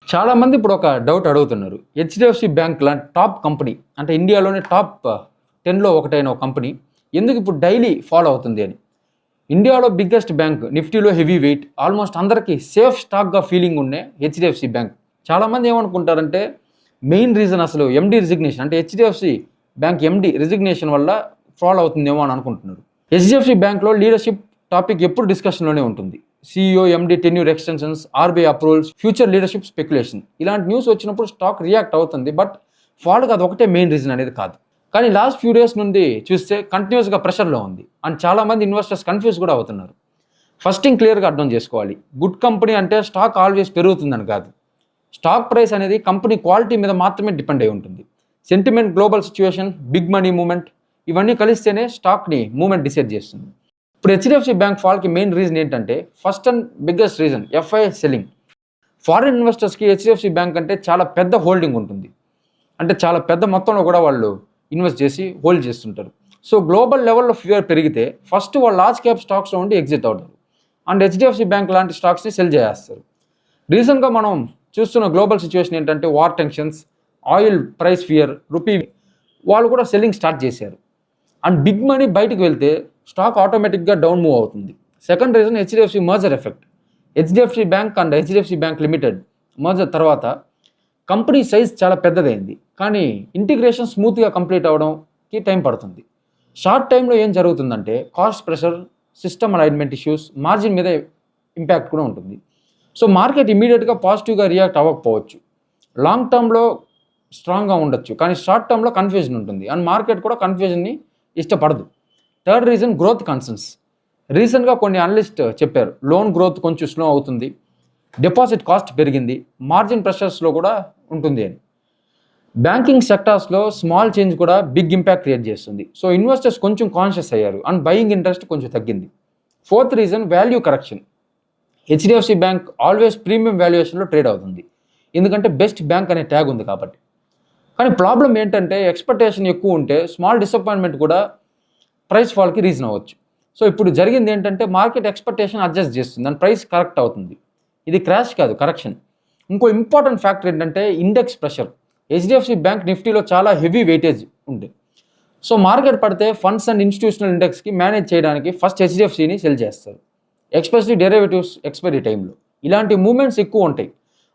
చాలామంది ఇప్పుడు ఒక డౌట్ అడుగుతున్నారు. హెచ్‌డిఎఫ్‌సి బ్యాంక్ లాంటి టాప్ కంపెనీ అంటే ఇండియాలోనే టాప్ 10లో ఒకటైన ఒక కంపెనీ ఎందుకు ఇప్పుడు డైలీ ఫాలో అవుతుంది అని. ఇండియాలో బిగ్గెస్ట్ బ్యాంక్, నిఫ్టీలో హెవీ వెయిట్, ఆల్మోస్ట్ అందరికీ సేఫ్ స్టాక్‌గా ఫీలింగ్ ఉన్న హెచ్‌డిఎఫ్‌సి బ్యాంక్. చాలామంది ఏమనుకుంటారంటే మెయిన్ రీజన్ అసలు ఎండీ రిజిగ్నేషన్ అంటే హెచ్‌డిఎఫ్‌సి బ్యాంక్ ఎండీ రిజిగ్నేషన్ వల్ల ఫాలో అవుతుందేమో అని అనుకుంటున్నారు. హెచ్‌డిఎఫ్‌సి బ్యాంక్‌లో లీడర్‌షిప్ టాపిక్ ఎప్పుడు డిస్కషన్‌లోనే ఉంటుంది. CEO, MD tenure extensions, RBI approvals, future leadership speculation ఇలాంటి న్యూస్ వచ్చినప్పుడు స్టాక్ రియాక్ట్ అవుతుంది. బట్ ఫాల్కి అది ఒకటే మెయిన్ రీజన్ అనేది కాదు. కానీ లాస్ట్ ఫ్యూ డేస్ నుండి చూస్తే కంటిన్యూస్గా ప్రెషర్లో ఉంది అండ్ చాలామంది ఇన్వెస్టర్స్ కన్ఫ్యూజ్ కూడా అవుతున్నారు. ఫస్ట్ థింగ్ క్లియర్గా అర్థం చేసుకోవాలి. గుడ్ కంపెనీ అంటే స్టాక్ ఆల్వేస్ పెరుగుతుందని కాదు. స్టాక్ ప్రైస్ అనేది కంపెనీ క్వాలిటీ మీద మాత్రమే డిపెండ్ అయి ఉంటుంది. Sentiment, global situation, big money movement ఇవన్నీ కలిస్తేనే స్టాక్ని మూమెంట్ డిసైడ్ చేస్తుంది. ఇప్పుడు హెచ్‌డిఎఫ్‌సి బ్యాంక్ ఫాల్కి మెయిన్ రీజన్ ఏంటంటే first and biggest reason FII selling. Foreign ఇన్వెస్టర్స్కి హెచ్‌డిఎఫ్‌సి బ్యాంక్ అంటే చాలా పెద్ద హోల్డింగ్ ఉంటుంది. అంటే చాలా పెద్ద మొత్తంలో కూడా వాళ్ళు ఇన్వెస్ట్ చేసి హోల్డ్ చేస్తుంటారు. సో గ్లోబల్ లెవెల్లో ఫియర్ పెరిగితే ఫస్ట్ వాళ్ళు లార్జ్ క్యాప్ స్టాక్స్లో ఉండి ఎగ్జిట్ అవుతారు అండ్ హెచ్‌డిఎఫ్‌సి బ్యాంక్ లాంటి స్టాక్స్ని సెల్ చేసేస్తారు. రీసెంట్గా మనం చూస్తున్న గ్లోబల్ సిచ్యువేషన్ ఏంటంటే war tensions, oil price fear, rupee వాళ్ళు కూడా సెల్లింగ్ స్టార్ట్ చేశారు అండ్ బిగ్ మనీ బయటకు వెళ్తే స్టాక్ ఆటోమేటిక్గా డౌన్ మూవ్ అవుతుంది. Second reason HDFC merger effect. HDFC bank and HDFC bank limited merger తర్వాత కంపెనీ సైజ్ చాలా పెద్దదైంది, కానీ ఇంటిగ్రేషన్ స్మూత్గా కంప్లీట్ అవ్వడంకి టైం పడుతుంది. షార్ట్ టైంలో ఏం జరుగుతుందంటే cost pressure, system alignment issues, margin మీద ఇంపాక్ట్ కూడా ఉంటుంది. సో మార్కెట్ ఇమీడియట్గా పాజిటివ్గా రియాక్ట్ అవ్వకపోవచ్చు, లాంగ్ టర్మ్లో స్ట్రాంగ్గా ఉండొచ్చు, కానీ షార్ట్ టర్మ్లో కన్ఫ్యూజన్ ఉంటుంది అండ్ మార్కెట్ కూడా కన్ఫ్యూజన్ని ఇష్టపడదు. Third reason growth concerns. రీసెంట్గా కొన్ని అనలిస్ట్ చెప్పారు లోన్ గ్రోత్ కొంచెం స్లో అవుతుంది, డిపాజిట్ కాస్ట్ పెరిగింది, మార్జిన్ ప్రెషర్స్లో కూడా ఉంటుంది అని. బ్యాంకింగ్ సెక్టార్స్లో స్మాల్ చేంజ్ కూడా బిగ్ ఇంపాక్ట్ క్రియేట్ చేస్తుంది. సో ఇన్వెస్టర్స్ కొంచెం కాన్షియస్ అయ్యారు అండ్ బయింగ్ ఇంట్రెస్ట్ కొంచెం తగ్గింది. Fourth reason value correction. HDFC bank always premium వాల్యుయేషన్లో ట్రేడ్ అవుతుంది, ఎందుకంటే బెస్ట్ బ్యాంక్ అనే ట్యాగ్ ఉంది కాబట్టి. కానీ ప్రాబ్లం ఏంటంటే ఎక్స్పెక్టేషన్ ఎక్కువ ఉంటే స్మాల్ డిసప్పాయింట్మెంట్ కూడా ప్రైస్ ఫాల్కి రీజన్ అవ్వచ్చు. సో ఇప్పుడు జరిగింది ఏంటంటే మార్కెట్ ఎక్స్పెక్టేషన్ అడ్జస్ట్ చేస్తుంది అండ్ ప్రైస్ కరెక్ట్ అవుతుంది. ఇది క్రాష్ కాదు, కరెక్షన్. ఇంకో ఇంపార్టెంట్ ఫ్యాక్టర్ ఏంటంటే ఇండెక్స్ ప్రెషర్. హెచ్‌డిఎఫ్‌సి బ్యాంక్ నిఫ్టీలో చాలా హెవీ వెయిటేజ్ ఉంది. సో మార్కెట్ పడితే ఫండ్స్ అండ్ ఇన్స్టిట్యూషనల్ ఇండెక్స్కి మేనేజ్ చేయడానికి ఫస్ట్ హెచ్‌డిఎఫ్‌సిని సెల్ చేస్తారు, ఎస్పెషల్లీ డెరివేటివ్స్ ఎక్స్పైరీ టైంలో. ఇలాంటి మూమెంట్స్ ఎక్కువ ఉంటాయి.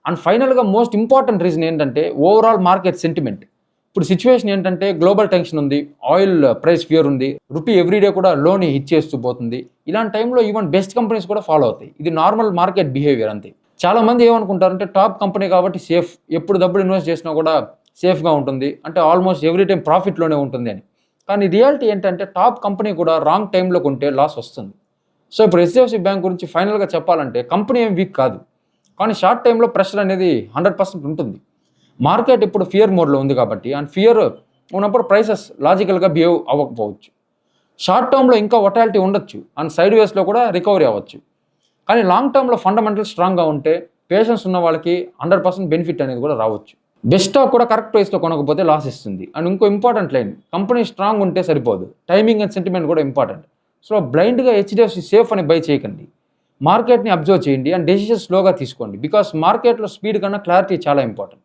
అండ్ ఫైనల్గా మోస్ట్ ఇంపార్టెంట్ రీజన్ ఏంటంటే ఓవరాల్ మార్కెట్ సెంటిమెంట్. ఇప్పుడు సిచ్యువేషన్ ఏంటంటే గ్లోబల్ టెన్షన్ ఉంది, ఆయిల్ ప్రైస్ ఫియర్ ఉంది, రూపీ ఎవ్రీడే కూడా లోని హిట్ చేస్తూ పోతుంది. ఇలాంటి టైంలో ఈవెన్ బెస్ట్ కంపెనీస్ కూడా ఫాలో అవుతాయి. ఇది నార్మల్ మార్కెట్ బిహేవియర్ అంతే. చాలామంది ఏమనుకుంటారంటే టాప్ కంపెనీ కాబట్టి సేఫ్, ఎప్పుడు డబ్బులు ఇన్వెస్ట్ చేసినా కూడా సేఫ్గా ఉంటుంది, అంటే ఆల్మోస్ట్ ఎవ్రీ టైం ప్రాఫిట్లోనే ఉంటుంది అని. కానీ రియాలిటీ ఏంటంటే టాప్ కంపెనీ కూడా రాంగ్ టైంలో కొంటే లాస్ వస్తుంది. సో ఇప్పుడు హెచ్‌డిఎఫ్‌సి బ్యాంక్ గురించి ఫైనల్గా చెప్పాలంటే కంపెనీ ఏం వీక్ కాదు, కానీ షార్ట్ టైంలో ప్రెషర్ అనేది 100% ఉంటుంది. మార్కెట్ ఇప్పుడు ఫియర్ మోడ్లో ఉంది కాబట్టి అండ్ ఫియర్ ఉన్నప్పుడు ప్రైసెస్ లాజికల్గా బిహేవ్ అవ్వకపోవచ్చు. షార్ట్ టర్మ్లో ఇంకా వొటాలిటీ ఉండొచ్చు అండ్ సైడ్ వేస్లో కూడా రికవరీ అవ్వచ్చు. కానీ లాంగ్ టర్మ్లో ఫండమెంటల్ స్ట్రాంగ్గా ఉంటే పేషెన్స్ ఉన్న వాళ్ళకి 100% బెనిఫిట్ అనేది కూడా రావచ్చు. బెస్ట్ స్టాక్ కూడా కరెక్ట్ ప్రైస్లో కొనకపోతే లాస్ ఇస్తుంది. అండ్ ఇంకో ఇంపార్టెంట్ లైన్, కంపెనీ స్ట్రాంగ్ ఉంటే సరిపోదు, టైమింగ్ అండ్ సెంటిమెంట్ కూడా ఇంపార్టెంట్. సో బ్లైండ్గా హెచ్‌డిఎఫ్‌సి సేఫ్ అని బై చేయకండి. మార్కెట్ని అబ్జర్వ్ చేయండి అండ్ డెసిషన్ స్లోగా తీసుకోండి, బికాస్ మార్కెట్లో స్పీడ్ కన్నా క్లారిటీ చాలా ఇంపార్టెంట్.